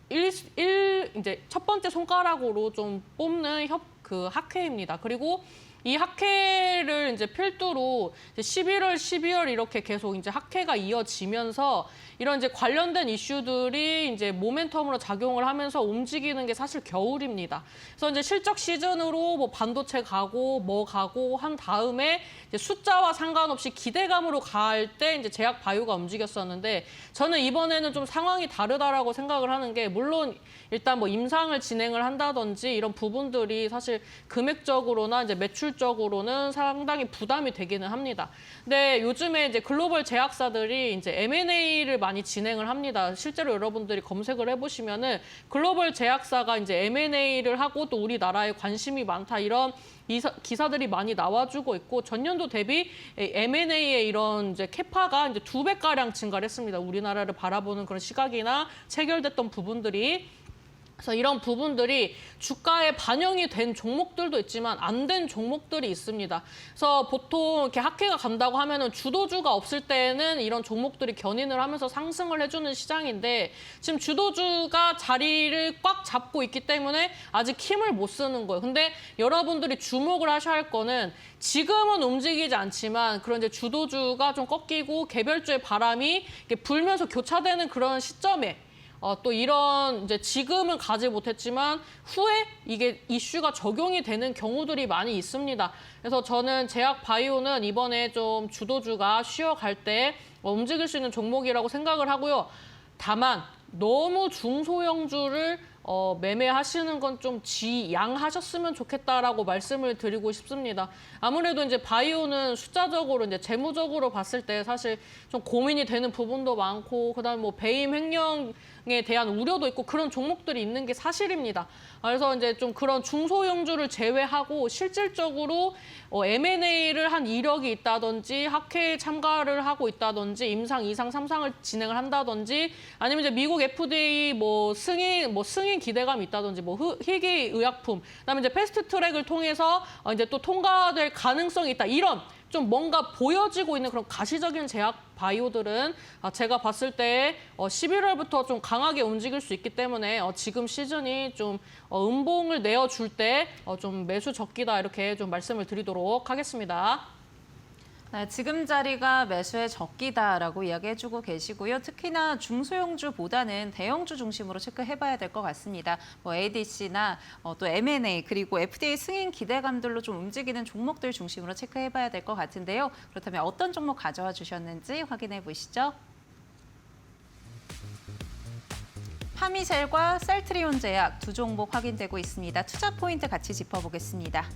이제 첫 번째 손가락으로 좀 뽑는 그 학회입니다. 그리고 이 학회를 이제 필두로 이제 11월, 12월 이렇게 계속 이제 학회가 이어지면서 이런 이제 관련된 이슈들이 이제 모멘텀으로 작용을 하면서 움직이는 게 사실 겨울입니다. 그래서 이제 실적 시즌으로 뭐 반도체 가고 뭐 가고 한 다음에 이제 숫자와 상관없이 기대감으로 갈 때 이제 제약 바이오가 움직였었는데 저는 이번에는 좀 상황이 다르다라고 생각을 하는 게 물론 일단 뭐 임상을 진행을 한다든지 이런 부분들이 사실 금액적으로나 이제 매출적으로는 상당히 부담이 되기는 합니다. 근데 요즘에 이제 글로벌 제약사들이 이제 M&A를 많이 진행을 합니다. 실제로 여러분들이 검색을 해보시면은 글로벌 제약사가 이제 M&A를 하고 또 우리나라에 관심이 많다 이런 기사들이 많이 나와주고 있고 전년도 대비 M&A의 이런 이제 캐파가 이제 2배가량 증가를 했습니다. 우리나라를 바라보는 그런 시각이나 체결됐던 부분들이. 그래서 이런 부분들이 주가에 반영이 된 종목들도 있지만 안 된 종목들이 있습니다. 그래서 보통 이렇게 학회가 간다고 하면은 주도주가 없을 때는 이런 종목들이 견인을 하면서 상승을 해주는 시장인데 지금 주도주가 자리를 꽉 잡고 있기 때문에 아직 힘을 못 쓰는 거예요. 근데 여러분들이 주목을 하셔야 할 거는 지금은 움직이지 않지만 그런 이제 주도주가 좀 꺾이고 개별주의 바람이 이렇게 불면서 교차되는 그런 시점에 또 이런 이제 지금은 가지 못했지만 후에 이게 이슈가 적용이 되는 경우들이 많이 있습니다. 그래서 저는 제약바이오는 이번에 좀 주도주가 쉬어갈 때 움직일 수 있는 종목이라고 생각을 하고요. 다만 너무 중소형주를 매매하시는 건 좀 지양하셨으면 좋겠다라고 말씀을 드리고 싶습니다. 아무래도 이제 바이오는 숫자적으로 이제 재무적으로 봤을 때 사실 좀 고민이 되는 부분도 많고 그다음에 뭐 배임 횡령에 대한 우려도 있고 그런 종목들이 있는 게 사실입니다. 그래서 이제 좀 그런 중소형주를 제외하고 실질적으로 M&A를 한 이력이 있다든지 학회에 참가를 하고 있다든지 임상, 2상, 3상을 진행을 한다든지 아니면 이제 미국 FDA 승인 기대감이 있다든지 희귀 의약품, 그다음에 이제 패스트 트랙을 통해서 이제 또 통과될 가능성이 있다. 이런 좀 뭔가 보여지고 있는 그런 가시적인 제약 바이오들은 제가 봤을 때 11월부터 좀 강하게 움직일 수 있기 때문에 지금 시즌이 좀 음봉을 내어줄 때 좀 매수 적기다 이렇게 좀 말씀을 드리도록 하겠습니다. 네, 지금 자리가 매수의 적기다라고 이야기해주고 계시고요. 특히나 중소형주보다는 대형주 중심으로 체크해봐야 될 것 같습니다. 뭐 ADC나 또 M&A 그리고 FDA 승인 기대감들로 좀 움직이는 종목들 중심으로 체크해봐야 될 것 같은데요. 그렇다면 어떤 종목 가져와 주셨는지 확인해 보시죠. 파미셀과 셀트리온 제약 두 종목 확인되고 있습니다. 투자 포인트 같이 짚어보겠습니다.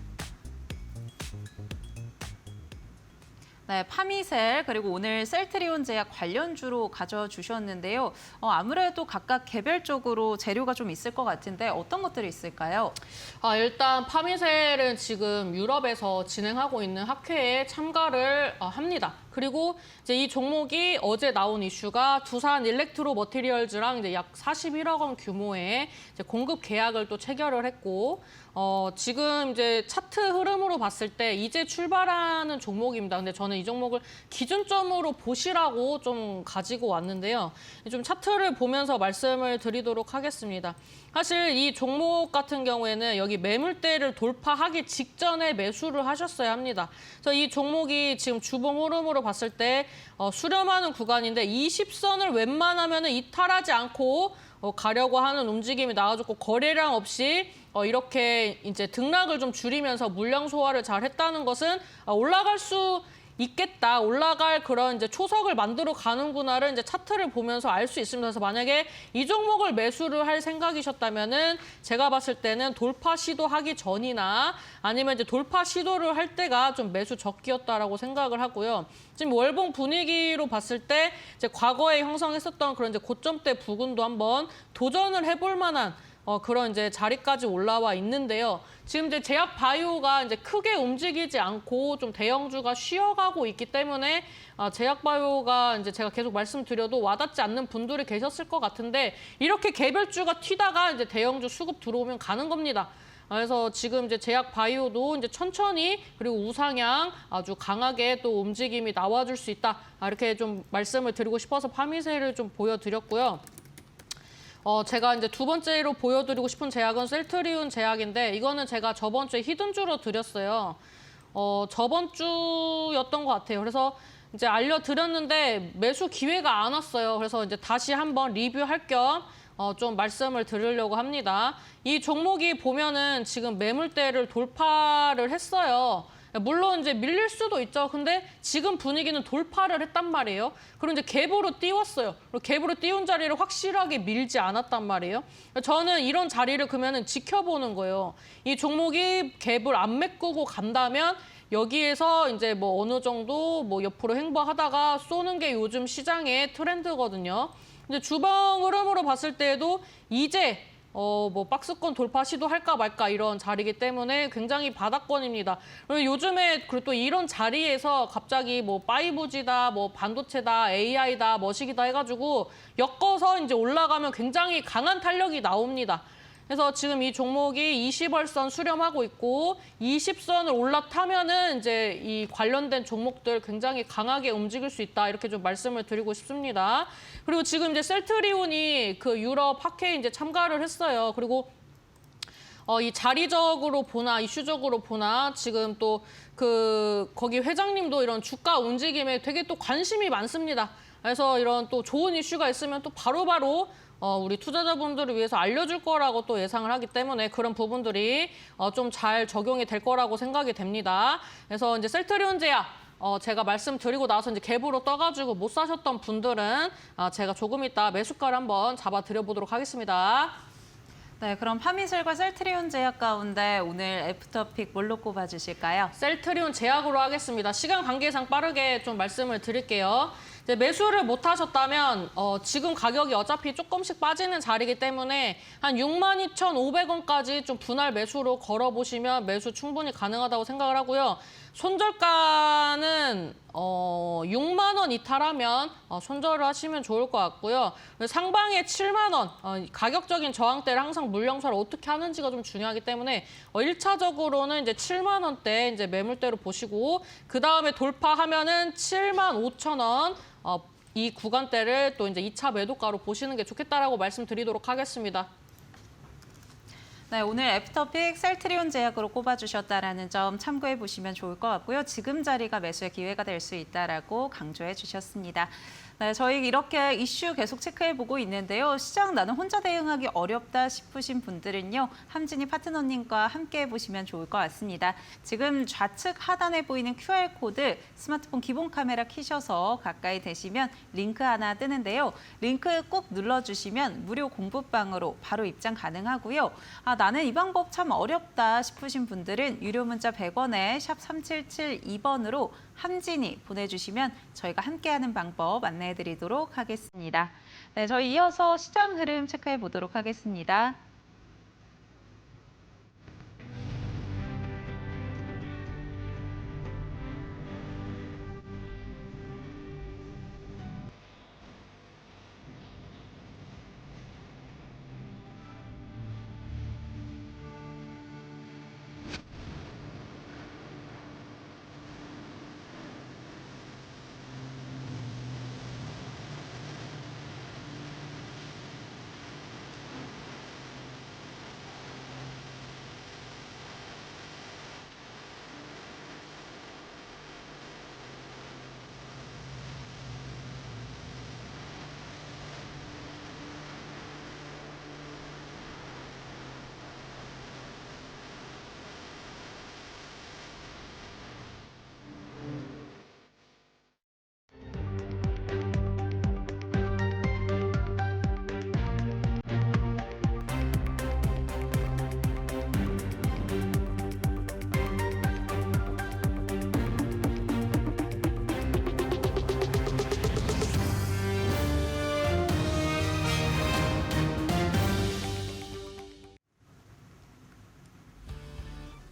네, 파미셀 그리고 오늘 셀트리온 제약 관련주로 가져와 주셨는데요. 아무래도 각각 개별적으로 재료가 좀 있을 것 같은데 어떤 것들이 있을까요? 일단 파미셀은 지금 유럽에서 진행하고 있는 학회에 참가를 합니다. 그리고 이제 이 종목이 어제 나온 이슈가 두산 일렉트로 머티리얼즈랑 이제 약 41억 원 규모의 이제 공급 계약을 또 체결을 했고, 지금 이제 차트 흐름으로 봤을 때 이제 출발하는 종목입니다. 근데 저는 이 종목을 기준점으로 보시라고 좀 가지고 왔는데요. 좀 차트를 보면서 말씀을 드리도록 하겠습니다. 사실 이 종목 같은 경우에는 여기 매물대를 돌파하기 직전에 매수를 하셨어야 합니다. 그래서 이 종목이 지금 주봉 흐름으로 봤을 때 수렴하는 구간인데 20선을 웬만하면 이탈하지 않고 가려고 하는 움직임이 나와줬고 거래량 없이 이렇게 이제 등락을 좀 줄이면서 물량 소화를 잘 했다는 것은 올라갈 수 있겠다, 올라갈 그런 이제 초석을 만들어 가는구나를 이제 차트를 보면서 알 수 있습니다. 그래서 만약에 이 종목을 매수를 할 생각이셨다면은 제가 봤을 때는 돌파 시도하기 전이나 아니면 이제 돌파 시도를 할 때가 좀 매수 적기였다라고 생각을 하고요. 지금 월봉 분위기로 봤을 때 이제 과거에 형성했었던 그런 이제 고점대 부근도 한번 도전을 해볼 만한 그런 이제 자리까지 올라와 있는데요. 지금 이제 제약 바이오가 이제 크게 움직이지 않고 좀 대형주가 쉬어가고 있기 때문에 제약 바이오가 이제 제가 계속 말씀드려도 와닿지 않는 분들이 계셨을 것 같은데 이렇게 개별주가 튀다가 이제 대형주 수급 들어오면 가는 겁니다. 그래서 지금 이제 제약 바이오도 이제 천천히 그리고 우상향 아주 강하게 또 움직임이 나와줄 수 있다. 이렇게 좀 말씀을 드리고 싶어서 파미셀을 좀 보여드렸고요. 제가 이제 두 번째로 보여드리고 싶은 제약은 셀트리온 제약인데 이거는 제가 저번 주에 히든주로 드렸어요. 저번 주였던 것 같아요. 그래서 이제 알려드렸는데 매수 기회가 안 왔어요. 그래서 이제 다시 한번 리뷰할 겸 좀 말씀을 드리려고 합니다. 이 종목이 보면은 지금 매물대를 돌파를 했어요. 물론 이제 밀릴 수도 있죠. 근데 지금 분위기는 돌파를 했단 말이에요. 그리고 이제 갭으로 띄웠어요. 그리고 갭으로 띄운 자리를 확실하게 밀지 않았단 말이에요. 저는 이런 자리를 그러면은 지켜보는 거예요. 이 종목이 갭을 안 메꾸고 간다면 여기에서 이제 뭐 어느 정도 뭐 옆으로 횡보하다가 쏘는 게 요즘 시장의 트렌드거든요. 근데 주봉 흐름으로 봤을 때에도 이제 뭐 박스권 돌파 시도할까 말까 이런 자리이기 때문에 굉장히 바닥권입니다. 그리고 요즘에 그리고 또 이런 자리에서 갑자기 뭐 5G다, 뭐 반도체다, AI다, 머시기다 해가지고 엮어서 이제 올라가면 굉장히 강한 탄력이 나옵니다. 그래서 지금 이 종목이 20월선 수렴하고 있고 20선을 올라타면은 이제 이 관련된 종목들 굉장히 강하게 움직일 수 있다. 이렇게 좀 말씀을 드리고 싶습니다. 그리고 지금 이제 셀트리온이 그 유럽 학회에 이제 참가를 했어요. 그리고 이 자리적으로 보나 이슈적으로 보나 지금 또 거기 회장님도 이런 주가 움직임에 되게 또 관심이 많습니다. 그래서 이런 또 좋은 이슈가 있으면 또 바로바로 우리 투자자분들을 위해서 알려줄 거라고 또 예상을 하기 때문에 그런 부분들이 좀 잘 적용이 될 거라고 생각이 됩니다. 그래서 이제 셀트리온 제약 제가 말씀드리고 나서 이제 갭으로 떠가지고 못 사셨던 분들은 제가 조금 이따 매수가를 한번 잡아드려 보도록 하겠습니다. 네, 그럼 파미술과 셀트리온 제약 가운데 오늘 애프터픽 뭘로 꼽아주실까요? 셀트리온 제약으로 하겠습니다. 시간 관계상 빠르게 좀 말씀을 드릴게요. 이제 매수를 못 하셨다면 지금 가격이 어차피 조금씩 빠지는 자리이기 때문에 한 62,500원까지 좀 분할 매수로 걸어보시면 매수 충분히 가능하다고 생각을 하고요. 손절가는 6만 원 이탈하면 손절을 하시면 좋을 것 같고요. 상방에 7만 원, 가격적인 저항대를 항상 물량사를 어떻게 하는지가 좀 중요하기 때문에 1차적으로는 이제 7만 원대 이제 매물대로 보시고 그 다음에 돌파하면은 7만 5천 원 이 구간대를 또 이제 2차 매도가로 보시는 게 좋겠다라고 말씀드리도록 하겠습니다. 네, 오늘 애프터픽 셀트리온 제약으로 꼽아주셨다라는 점 참고해 보시면 좋을 것 같고요. 지금 자리가 매수의 기회가 될 수 있다라고 강조해 주셨습니다. 네, 저희 이렇게 이슈 계속 체크해보고 있는데요. 시장 나는 혼자 대응하기 어렵다 싶으신 분들은요. 함진희 파트너님과 함께 해보시면 좋을 것 같습니다. 지금 좌측 하단에 보이는 QR코드 스마트폰 기본 카메라 켜셔서 가까이 되시면 링크 하나 뜨는데요. 링크 꼭 눌러주시면 무료 공부방으로 바로 입장 가능하고요. 나는 이 방법 참 어렵다 싶으신 분들은 유료 문자 100원에 샵 3772번으로 함진이 보내주시면 저희가 함께하는 방법 안내해드리도록 하겠습니다. 네, 저희 이어서 시장 흐름 체크해 보도록 하겠습니다.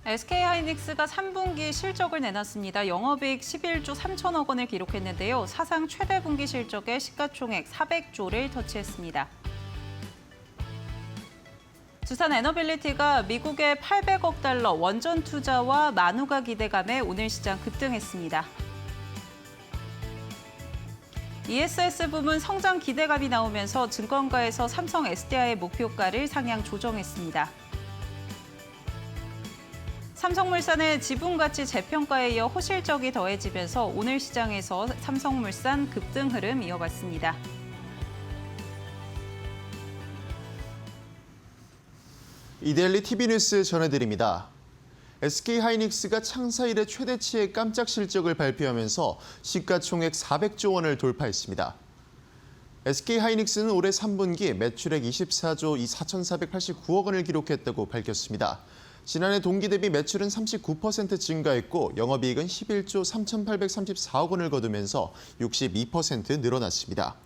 SK하이닉스가 3분기 실적을 내놨습니다. 영업이익 11조 3천억 원을 기록했는데요. 사상 최대 분기 실적에 시가총액 400조를 터치했습니다. 두산 에너빌리티가 미국의 800억 달러 원전 투자와 만우가 기대감에 오늘 시장 급등했습니다. ESS 부문 성장 기대감이 나오면서 증권가에서 삼성 SDI의 목표가를 상향 조정했습니다. 삼성물산의 지분가치 재평가에 이어 호실적이 더해지면서 오늘 시장에서 삼성물산 급등 흐름 이어봤습니다. 이데일리 TV뉴스 전해드립니다. SK하이닉스가 창사 이래 최대치의 깜짝 실적을 발표하면서 시가총액 400조 원을 돌파했습니다. SK하이닉스는 올해 3분기 매출액 24조 4,489억 원을 기록했다고 밝혔습니다. 지난해 동기 대비 매출은 39% 증가했고 영업이익은 11조 3,834억 원을 거두면서 62% 늘어났습니다.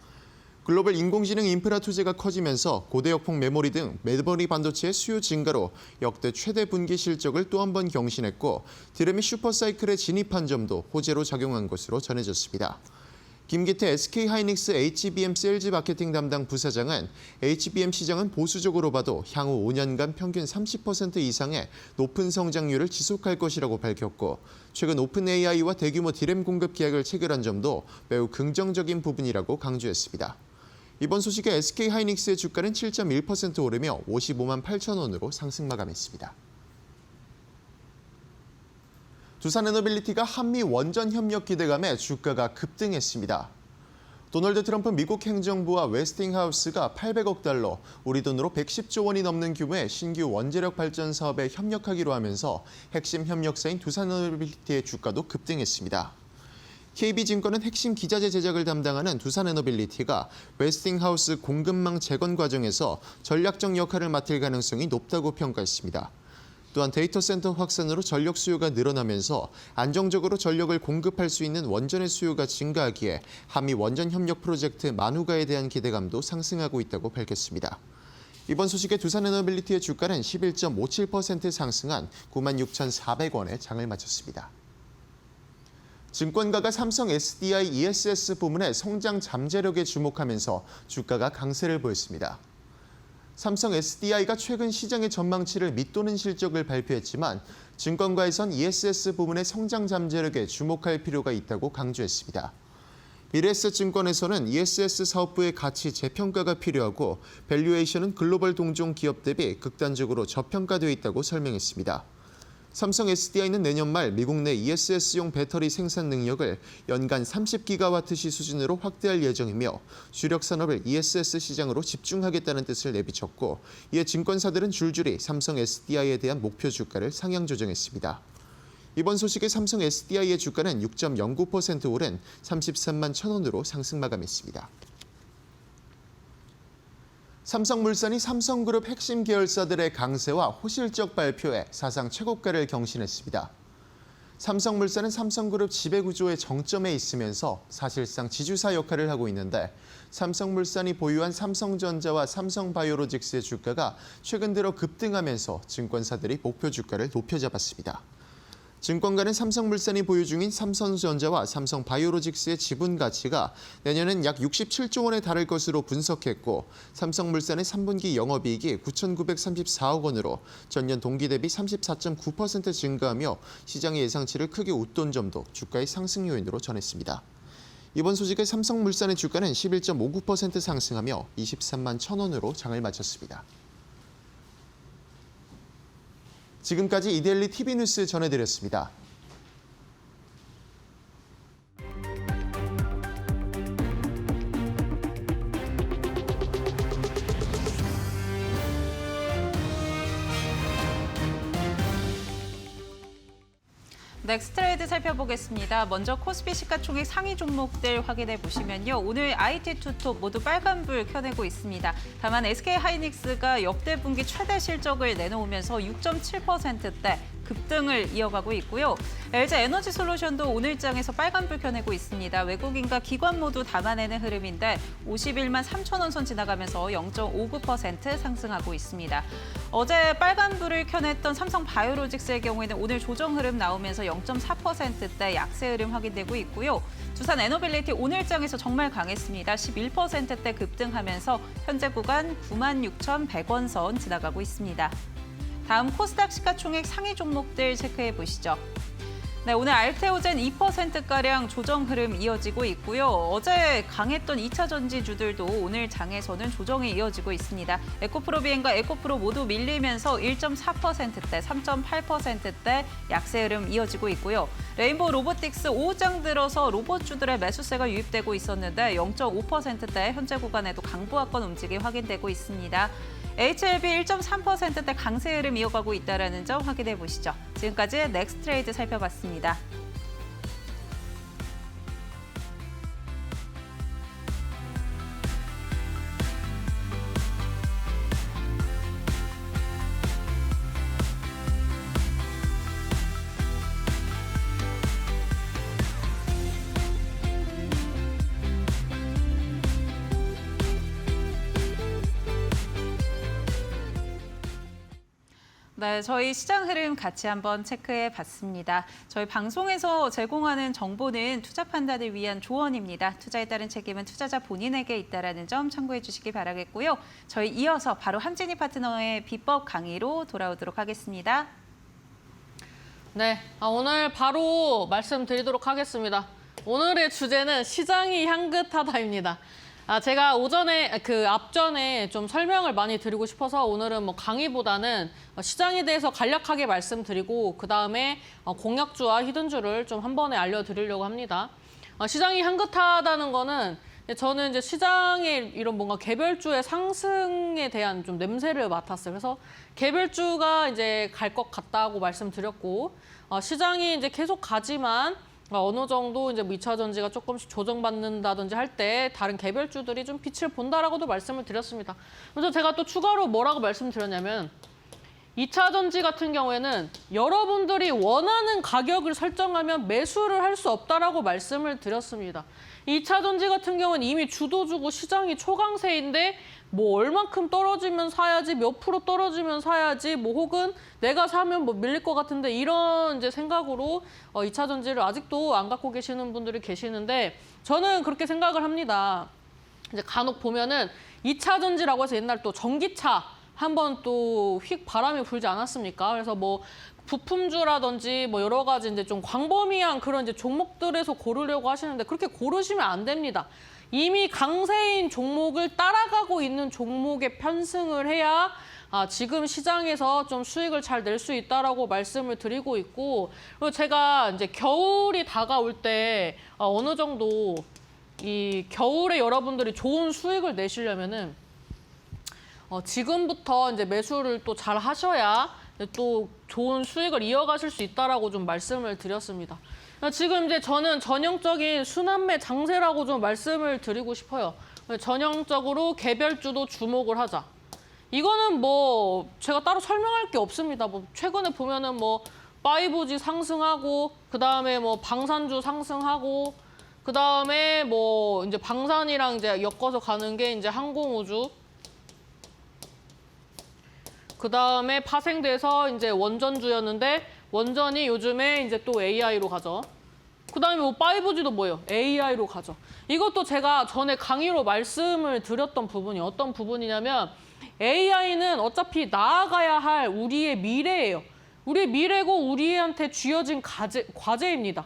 글로벌 인공지능 인프라 투자가 커지면서 고대역폭 메모리 등 메모리 반도체의 수요 증가로 역대 최대 분기 실적을 또 한 번 경신했고 드램이 슈퍼사이클에 진입한 점도 호재로 작용한 것으로 전해졌습니다. 김기태 SK하이닉스 HBM 세일즈 마케팅 담당 부사장은 HBM 시장은 보수적으로 봐도 향후 5년간 평균 30% 이상의 높은 성장률을 지속할 것이라고 밝혔고 최근 오픈AI와 대규모 디램 공급 계약을 체결한 점도 매우 긍정적인 부분이라고 강조했습니다. 이번 소식에 SK하이닉스의 주가는 7.1% 오르며 55만 8천 원으로 상승 마감했습니다. 두산에너빌리티가 한미 원전 협력 기대감에 주가가 급등했습니다. 도널드 트럼프 미국 행정부와 웨스팅하우스가 800억 달러, 우리 돈으로 110조 원이 넘는 규모의 신규 원자력 발전 사업에 협력하기로 하면서 핵심 협력사인 두산에너빌리티의 주가도 급등했습니다. KB증권은 핵심 기자재 제작을 담당하는 두산에너빌리티가 웨스팅하우스 공급망 재건 과정에서 전략적 역할을 맡을 가능성이 높다고 평가했습니다. 또한 데이터 센터 확산으로 전력 수요가 늘어나면서 안정적으로 전력을 공급할 수 있는 원전의 수요가 증가하기에 한미 원전 협력 프로젝트 만후가에 대한 기대감도 상승하고 있다고 밝혔습니다. 이번 소식에 두산에너빌리티의 주가는 11.57% 상승한 96,400원에 장을 마쳤습니다. 증권가가 삼성 SDI ESS 부문의 성장 잠재력에 주목하면서 주가가 강세를 보였습니다. 삼성 SDI가 최근 시장의 전망치를 밑도는 실적을 발표했지만 증권가에선 ESS 부문의 성장 잠재력에 주목할 필요가 있다고 강조했습니다. 미래에셋증권에서는 ESS 사업부의 가치 재평가가 필요하고 밸류에이션은 글로벌 동종 기업 대비 극단적으로 저평가되어 있다고 설명했습니다. 삼성 SDI는 내년 말 미국 내 ESS용 배터리 생산 능력을 연간 30기가와트시 수준으로 확대할 예정이며 주력 산업을 ESS 시장으로 집중하겠다는 뜻을 내비쳤고 이에 증권사들은 줄줄이 삼성 SDI에 대한 목표 주가를 상향 조정했습니다. 이번 소식에 삼성 SDI의 주가는 6.09% 오른 33만 1,000원으로 상승 마감했습니다. 삼성물산이 삼성그룹 핵심 계열사들의 강세와 호실적 발표에 사상 최고가를 경신했습니다. 삼성물산은 삼성그룹 지배구조의 정점에 있으면서 사실상 지주사 역할을 하고 있는데 삼성물산이 보유한 삼성전자와 삼성바이오로직스의 주가가 최근 들어 급등하면서 증권사들이 목표 주가를 높여 잡았습니다. 증권가는 삼성물산이 보유 중인 삼성전자와 삼성바이오로직스의 지분 가치가 내년엔 약 67조 원에 달할 것으로 분석했고 삼성물산의 3분기 영업이익이 9,934억 원으로 전년 동기 대비 34.9% 증가하며 시장의 예상치를 크게 웃돈 점도 주가의 상승 요인으로 전했습니다. 이번 소식에 삼성물산의 주가는 11.59% 상승하며 23만 1,000원으로 장을 마쳤습니다. 지금까지 이데일리 TV 뉴스 전해드렸습니다. 넥스트레이드 살펴보겠습니다. 먼저 코스피 시가총액 상위 종목들 확인해 보시면요. 오늘 IT 투톱 모두 빨간불 켜내고 있습니다. 다만 SK하이닉스가 역대 분기 최대 실적을 내놓으면서 6.7%대 급등을 이어가고 있고요. LG에너지솔루션도 오늘장에서 빨간불 켜내고 있습니다. 외국인과 기관 모두 담아내는 흐름인데 51만 3천 원 선 지나가면서 0.59% 상승하고 있습니다. 어제 빨간불을 켜냈던 삼성바이오로직스의 경우에는 오늘 조정 흐름 나오면서 0.4%대 약세 흐름 확인되고 있고요. 두산에너빌리티 오늘장에서 정말 강했습니다. 11%대 급등하면서 현재 구간 96,100원 선 지나가고 있습니다. 다음 코스닥 시가총액 상위 종목들 체크해 보시죠. 네, 오늘 알테오젠 2%가량 조정 흐름 이어지고 있고요. 어제 강했던 2차 전지주들도 오늘 장에서는 조정이 이어지고 있습니다. 에코프로비엔과 에코프로 모두 밀리면서 1.4%대, 3.8%대 약세 흐름 이어지고 있고요. 레인보우 로보틱스 오후장 들어서 로봇주들의 매수세가 유입되고 있었는데 0.5%대 현재 구간에도 강보합권 움직임 확인되고 있습니다. HLB 1.3%대 강세 흐름 이어가고 있다는 점 확인해 보시죠. 지금까지 넥스트레이드 살펴봤습니다. 네, 저희 시장 흐름 같이 한번 체크해 봤습니다. 저희 방송에서 제공하는 정보는 투자 판단을 위한 조언입니다. 투자에 따른 책임은 투자자 본인에게 있다는 점 참고해 주시기 바라겠고요. 저희 이어서 바로 함진희 파트너의 비법 강의로 돌아오도록 하겠습니다. 네, 오늘 바로 말씀드리도록 하겠습니다. 오늘의 주제는 시장이 향긋하다입니다. 제가 앞전에 좀 설명을 많이 드리고 싶어서 오늘은 뭐 강의보다는 시장에 대해서 간략하게 말씀드리고 그다음에 공약주와 히든주를 좀 한 번에 알려드리려고 합니다. 시장이 향긋하다는 거는 저는 이제 시장의 이런 뭔가 개별주의 상승에 대한 좀 냄새를 맡았어요. 그래서 개별주가 이제 갈 것 같다고 말씀드렸고 시장이 이제 계속 가지만 어느 정도 이제 2차 전지가 조금씩 조정받는다든지 할 때 다른 개별주들이 좀 빛을 본다라고도 말씀을 드렸습니다. 그래서 제가 또 추가로 뭐라고 말씀드렸냐면 2차 전지 같은 경우에는 여러분들이 원하는 가격을 설정하면 매수를 할 수 없다라고 말씀을 드렸습니다. 2차 전지 같은 경우는 이미 주도주고 시장이 초강세인데 뭐 얼만큼 떨어지면 사야지, 몇 프로 떨어지면 사야지, 뭐 혹은 내가 사면 뭐 밀릴 것 같은데 이런 이제 생각으로 2차 전지를 아직도 안 갖고 계시는 분들이 계시는데 저는 그렇게 생각을 합니다. 이제 간혹 보면은 2차 전지라고 해서 옛날 또 전기차 한번 또 휙 바람이 불지 않았습니까? 그래서 뭐 부품주라든지 뭐 여러 가지 이제 좀 광범위한 그런 이제 종목들에서 고르려고 하시는데 그렇게 고르시면 안 됩니다. 이미 강세인 종목을 따라가고 있는 종목에 편승을 해야 지금 시장에서 좀 수익을 잘 낼 수 있다라고 말씀을 드리고 있고 그리고 제가 이제 겨울이 다가올 때 어느 정도 이 겨울에 여러분들이 좋은 수익을 내시려면은 지금부터 이제 매수를 또 잘 하셔야 또 좋은 수익을 이어가실 수 있다라고 좀 말씀을 드렸습니다. 지금 이제 저는 전형적인 순환매 장세라고 좀 말씀을 드리고 싶어요. 전형적으로 개별주도 주목을 하자. 이거는 뭐 제가 따로 설명할 게 없습니다. 뭐 최근에 보면은 뭐 5G 상승하고 그다음에 뭐 방산주 상승하고 그다음에 뭐 이제 방산이랑 이제 엮어서 가는 게 이제 항공우주 그다음에 파생돼서 이제 원전주였는데 원전이 요즘에 이제 또 AI로 가죠. 그다음에 뭐 5G도 뭐예요? AI로 가죠. 이것도 제가 전에 강의로 말씀을 드렸던 부분이 어떤 부분이냐면 AI는 어차피 나아가야 할 우리의 미래예요. 우리의 미래고 우리한테 쥐어진 과제입니다.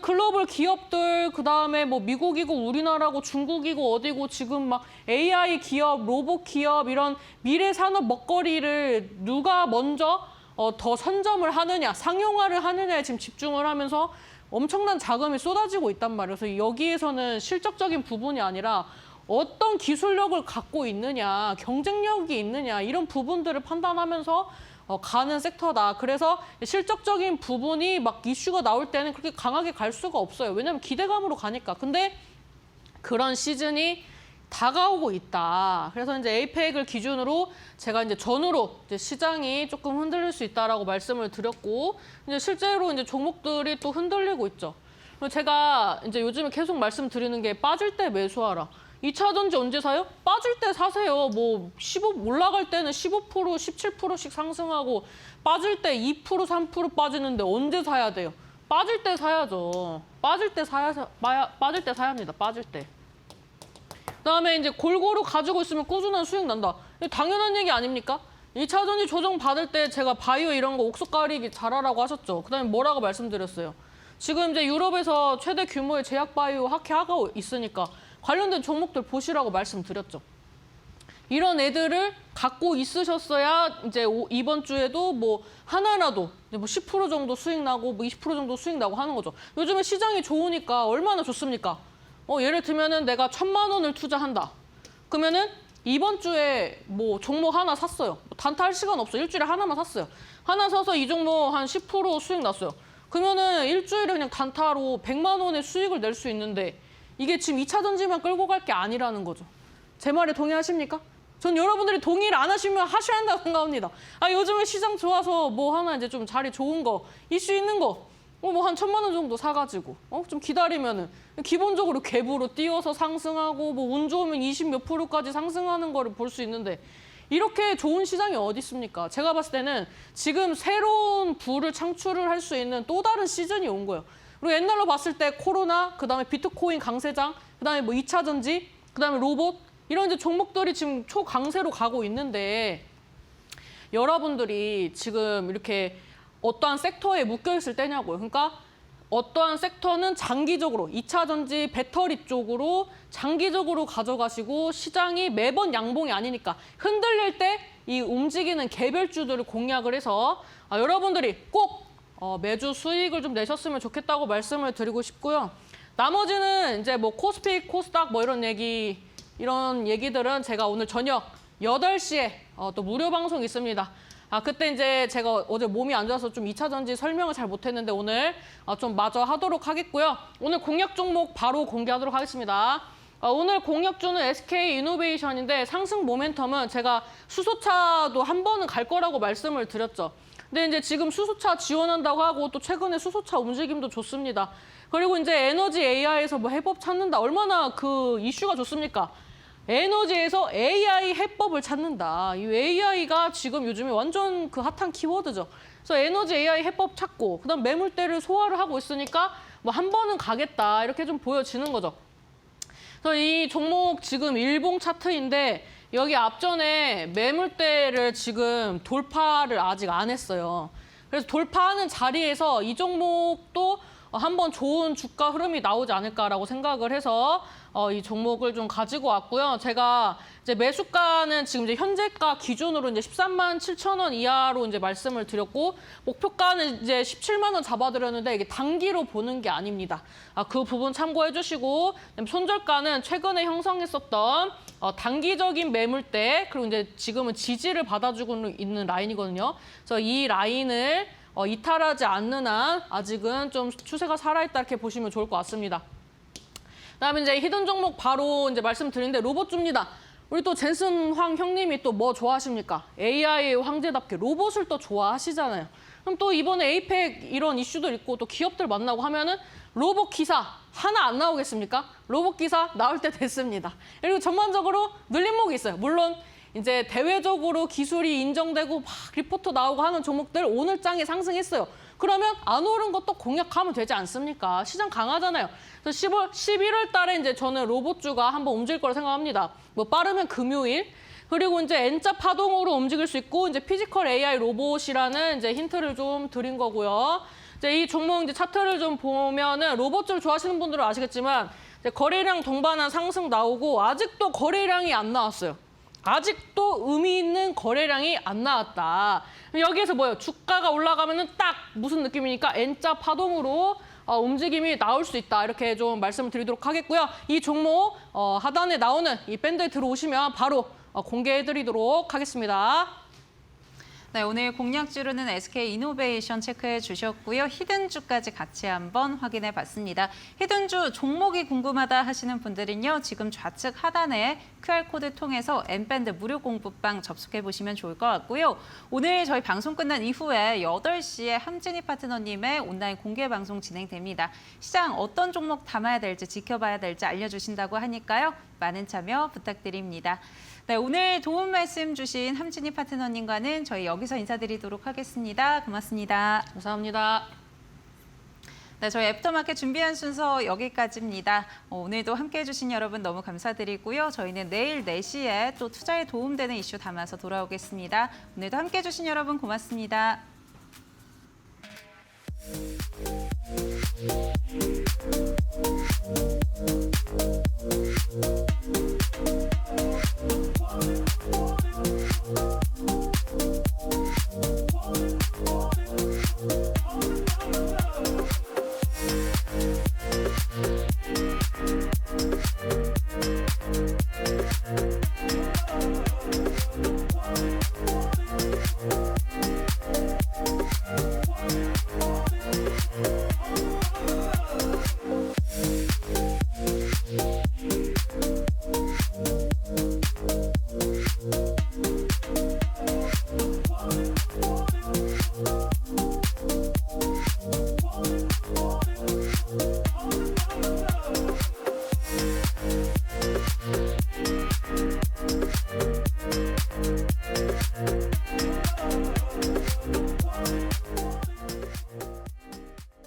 글로벌 기업들, 그다음에 뭐 미국이고 우리나라고 중국이고 어디고 지금 막 AI 기업, 로봇 기업 이런 미래 산업 먹거리를 누가 먼저 더 선점을 하느냐, 상용화를 하느냐에 지금 집중을 하면서 엄청난 자금이 쏟아지고 있단 말이에요. 그래서 여기에서는 실적적인 부분이 아니라 어떤 기술력을 갖고 있느냐, 경쟁력이 있느냐 이런 부분들을 판단하면서 가는 섹터다. 그래서 실적적인 부분이 막 이슈가 나올 때는 그렇게 강하게 갈 수가 없어요. 왜냐하면 기대감으로 가니까. 근데 그런 시즌이 다가오고 있다. 그래서 이제 에이펙을 기준으로 제가 이제 전후로 이제 시장이 조금 흔들릴 수 있다라고 말씀을 드렸고 이제 실제로 이제 종목들이 또 흔들리고 있죠. 제가 이제 요즘에 계속 말씀드리는 게 빠질 때 매수하라. 2차 전지 언제 사요? 빠질 때 사세요. 뭐 15 올라갈 때는 15%, 17%씩 상승하고 빠질 때 2%, 3% 빠지는데 언제 사야 돼요? 빠질 때 사야죠. 빠질 때 사야 합니다. 빠질 때. 그다음에 이제 골고루 가지고 있으면 꾸준한 수익 난다. 당연한 얘기 아닙니까? 2차 전지 조정 받을 때 제가 바이오 이런 거 옥석 가리기 잘하라고 하셨죠. 그다음에 뭐라고 말씀드렸어요? 지금 이제 유럽에서 최대 규모의 제약 바이오 학회하고 있으니까 관련된 종목들 보시라고 말씀드렸죠. 이런 애들을 갖고 있으셨어야 이제 이번 주에도 뭐 하나라도 뭐 10% 정도 수익 나고 뭐 20% 정도 수익 나고 하는 거죠. 요즘에 시장이 좋으니까 얼마나 좋습니까? 예를 들면은 내가 1,000만 원을 투자한다. 그러면은 이번 주에 뭐 종목 하나 샀어요. 단타할 시간 없어. 일주일에 하나만 샀어요. 하나 사서 이 종목 한 10% 수익 났어요. 그러면은 일주일에 그냥 단타로 100만 원의 수익을 낼 수 있는데 이게 지금 2차 전지만 끌고 갈 게 아니라는 거죠. 제 말에 동의하십니까? 전 여러분들이 동의를 안 하시면 하셔야 한다고 생각합니다. 요즘에 시장 좋아서 뭐 하나 이제 좀 자리 좋은 거, 이슈 있는 거, 뭐 한 1,000만 원 정도 사가지고 좀 기다리면은 기본적으로 갭으로 띄워서 상승하고 뭐 운 좋으면 20몇 %까지 상승하는 거를 볼 수 있는데 이렇게 좋은 시장이 어디 있습니까? 제가 봤을 때는 지금 새로운 부를 창출을 할 수 있는 또 다른 시즌이 온 거예요. 그리고 옛날로 봤을 때 코로나, 그다음에 비트코인 강세장, 그다음에 뭐 2차 전지, 그다음에 로봇 이런 이제 종목들이 지금 초강세로 가고 있는데 여러분들이 지금 이렇게 어떠한 섹터에 묶여 있을 때냐고요. 그러니까 어떠한 섹터는 장기적으로 2차 전지 배터리 쪽으로 장기적으로 가져가시고 시장이 매번 양봉이 아니니까 흔들릴 때 이 움직이는 개별주들을 공략을 해서 여러분들이 꼭 매주 수익을 좀 내셨으면 좋겠다고 말씀을 드리고 싶고요. 나머지는 이제 뭐 코스피, 코스닥 뭐 이런 얘기들은 제가 오늘 저녁 8시에 또 무료 방송 있습니다. 그때 이제 제가 어제 몸이 안 좋아서 좀 2차 전지 설명을 잘 못했는데 오늘 좀 마저 하도록 하겠고요. 오늘 공략 종목 바로 공개하도록 하겠습니다. 오늘 공략주는 SK 이노베이션인데 상승 모멘텀은 제가 수소차도 한 번은 갈 거라고 말씀을 드렸죠. 근데 이제 지금 수소차 지원한다고 하고 또 최근에 수소차 움직임도 좋습니다. 그리고 이제 에너지 AI에서 뭐 해법 찾는다. 얼마나 그 이슈가 좋습니까? 에너지에서 AI 해법을 찾는다. 이 AI가 지금 요즘에 완전 그 핫한 키워드죠. 그래서 에너지 AI 해법 찾고 그다음 매물대를 소화를 하고 있으니까 뭐 한 번은 가겠다 이렇게 좀 보여지는 거죠. 그래서 이 종목 지금 일봉 차트인데 여기 앞전에 매물대를 지금 돌파를 아직 안 했어요. 그래서 돌파하는 자리에서 이 종목도 한번 좋은 주가 흐름이 나오지 않을까라고 생각을 해서 이 종목을 좀 가지고 왔고요. 제가 이제 매수가는 지금 이제 현재가 기준으로 이제 13만 7천 원 이하로 이제 말씀을 드렸고 목표가는 이제 17만 원 잡아드렸는데 이게 단기로 보는 게 아닙니다. 그 부분 참고해 주시고 손절가는 최근에 형성했었던 단기적인 매물대 그리고 이제 지금은 지지를 받아주고 있는 라인이거든요. 그래서 이 라인을 이탈하지 않는 한 아직은 좀 추세가 살아있다 이렇게 보시면 좋을 것 같습니다. 그다음에 이제 히든 종목 바로 이제 말씀드리는데 로봇주입니다. 우리 또 젠슨 황 형님이 또 뭐 좋아하십니까? AI 황제답게 로봇을 또 좋아하시잖아요. 그럼 또 이번에 에이펙 이런 이슈도 있고 또 기업들 만나고 하면은 로봇 기사 하나 안 나오겠습니까? 로봇 기사 나올 때 됐습니다. 그리고 전반적으로 눌림목이 있어요. 물론 이제 대외적으로 기술이 인정되고 막 리포트 나오고 하는 종목들 오늘 장에 상승했어요. 그러면 안 오른 것도 공략하면 되지 않습니까? 시장 강하잖아요. 그래서 11월 달에 이제 저는 로봇주가 한번 움직일 거라 생각합니다. 뭐 빠르면 금요일. 그리고 이제 N자 파동으로 움직일 수 있고 이제 피지컬 AI 로봇이라는 이제 힌트를 좀 드린 거고요. 이제 이 종목 이제 차트를 좀 보면은 로봇주를 좋아하시는 분들은 아시겠지만 이제 거래량 동반한 상승 나오고 아직도 거래량이 안 나왔어요. 아직도 의미 있는 거래량이 안 나왔다. 여기에서 뭐예요? 주가가 올라가면은 딱 무슨 느낌이니까 N자 파동으로 움직임이 나올 수 있다. 이렇게 좀 말씀을 드리도록 하겠고요. 이 종목 하단에 나오는 이 밴드에 들어오시면 바로 공개해드리도록 하겠습니다. 네, 오늘 공략주로는 SK 이노베이션 체크해 주셨고요. 히든주까지 같이 한번 확인해 봤습니다. 히든주 종목이 궁금하다 하시는 분들은요. 지금 좌측 하단에 QR코드 통해서 N밴드 무료 공부방 접속해 보시면 좋을 것 같고요. 오늘 저희 방송 끝난 이후에 8시에 함진희 파트너님의 온라인 공개 방송 진행됩니다. 시장 어떤 종목 담아야 될지 지켜봐야 될지 알려주신다고 하니까요. 많은 참여 부탁드립니다. 네, 오늘 도움 말씀 주신 함진희 파트너님과는 저희 여기서 인사드리도록 하겠습니다. 고맙습니다. 감사합니다. 네, 저희 애프터마켓 준비한 순서 여기까지입니다. 오늘도 함께해 주신 여러분 너무 감사드리고요. 저희는 내일 4시에 또 투자에 도움되는 이슈 담아서 돌아오겠습니다. 오늘도 함께해 주신 여러분 고맙습니다.